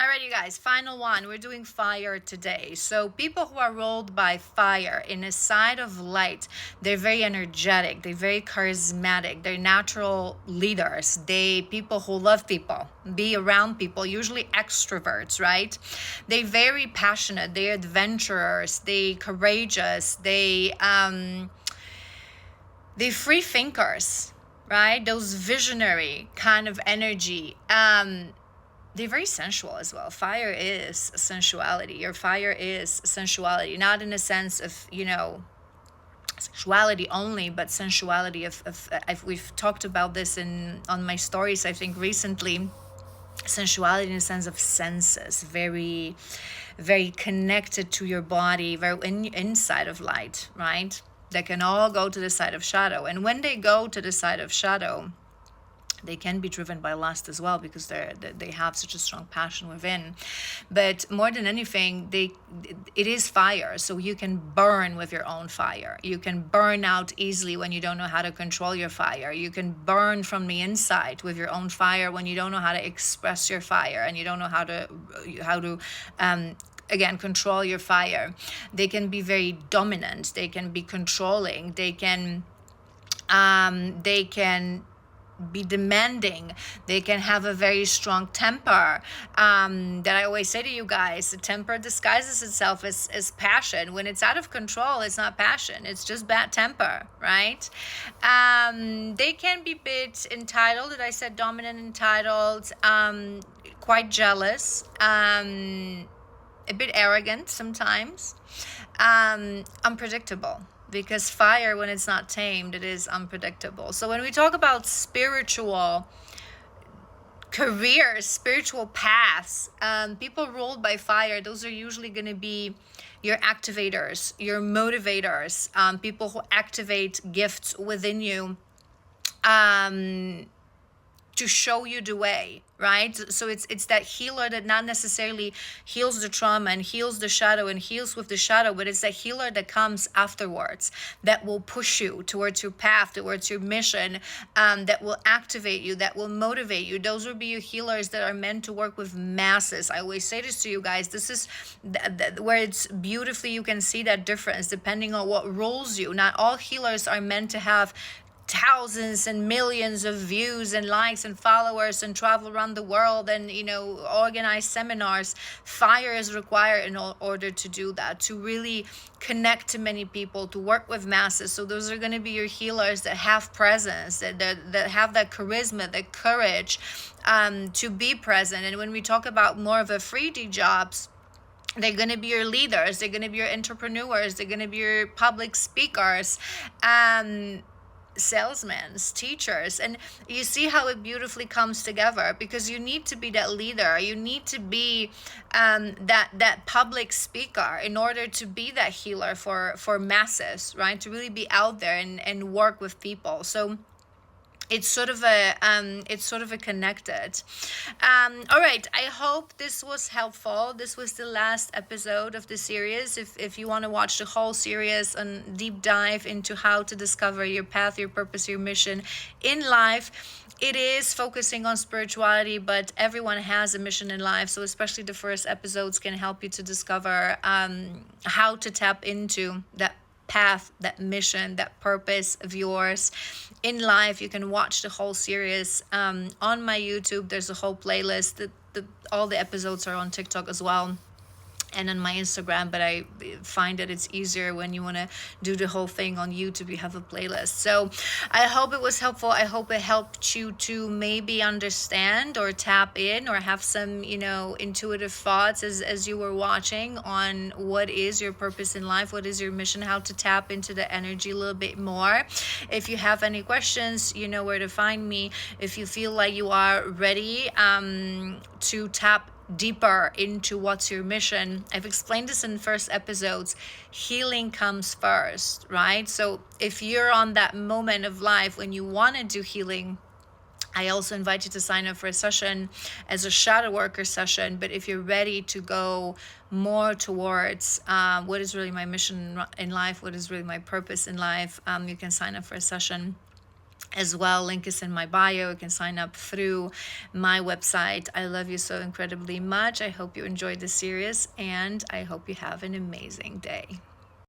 All right, you guys, final one. We're doing fire today. So people who are ruled by fire in a side of light, they're very energetic, they're very charismatic, they're natural leaders. They people who love people, be around people, usually extroverts, right? They're very passionate, they're adventurers, they courageous, they free thinkers, right? Those visionary kind of energy. They're very sensual as well. Fire is sensuality. Your fire is sensuality, not in a sense of, sexuality only, but sensuality of we've talked about this on my stories, I think recently. Sensuality in the sense of senses, very, very connected to your body, very inside of light, right? They can all go to the side of shadow. And when they go to the side of shadow, they can be driven by lust as well, because they have such a strong passion within. But more than anything, it is fire, so you can burn with your own fire. You can burn out easily when you don't know how to control your fire. You can burn from the inside with your own fire when you don't know how to express your fire, and you don't know how to again, control your fire. They can be very dominant, they can be controlling, they can be demanding, they can have a very strong temper. That I always say to you guys, the temper disguises itself as passion. When it's out of control, it's not passion, it's just bad temper, right? They can be a bit entitled, that I said, dominant, entitled, quite jealous, a bit arrogant sometimes, unpredictable. Because fire, when it's not tamed, it is unpredictable. So when we talk about spiritual careers, spiritual paths, people ruled by fire, those are usually going to be your activators, your motivators, people who activate gifts within you, to show you the way, right? So it's that healer that not necessarily heals the trauma and heals the shadow and heals with the shadow, but it's that healer that comes afterwards, that will push you towards your path, towards your mission, that will activate you, that will motivate you. Those will be your healers that are meant to work with masses. I always say this to you guys. This is where it's beautifully, you can see that difference depending on what rules you. Not all healers are meant to have thousands and millions of views and likes and followers and travel around the world and organize seminars. Fire is required in order to do that, to really connect to many people, to work with masses. So those are going to be your healers that have presence, that have that charisma, that courage, to be present. And when we talk about more of a 3D jobs, they're going to be your leaders, they're going to be your entrepreneurs, they're going to be your public speakers, salesmen, teachers. And you see how it beautifully comes together, because you need to be that leader, you need to be that public speaker in order to be that healer for masses, right? To really be out there and work with people. So it's sort of a connected. All right, I hope this was helpful. This was the last episode of the series. If you want to watch the whole series and deep dive into how to discover your path, your purpose, your mission in life, it is focusing on spirituality, but everyone has a mission in life. So especially the first episodes can help you to discover how to tap into that path, that mission, that purpose of yours in life. You can watch the whole series on my YouTube. There's a whole playlist. All the episodes are on TikTok as well, and on my Instagram, but I find that it's easier when you want to do the whole thing on YouTube. You have a playlist. So I hope it was helpful. I hope it helped you to maybe understand or tap in or have some, intuitive thoughts as you were watching on what is your purpose in life, what is your mission, how to tap into the energy a little bit more. If you have any questions, you know where to find me. If you feel like you are ready to tap deeper into what's your mission, I've explained this in first episodes. Healing comes first, right? So if you're on that moment of life when you want to do healing, I also invite you to sign up for a session as a shadow worker session. But if you're ready to go more towards what is really my mission in life, what is really my purpose in life, you can sign up for a session as well. Link is in my bio. You can sign up through my website. I love you so incredibly much. I hope you enjoyed the series, and I hope you have an amazing day.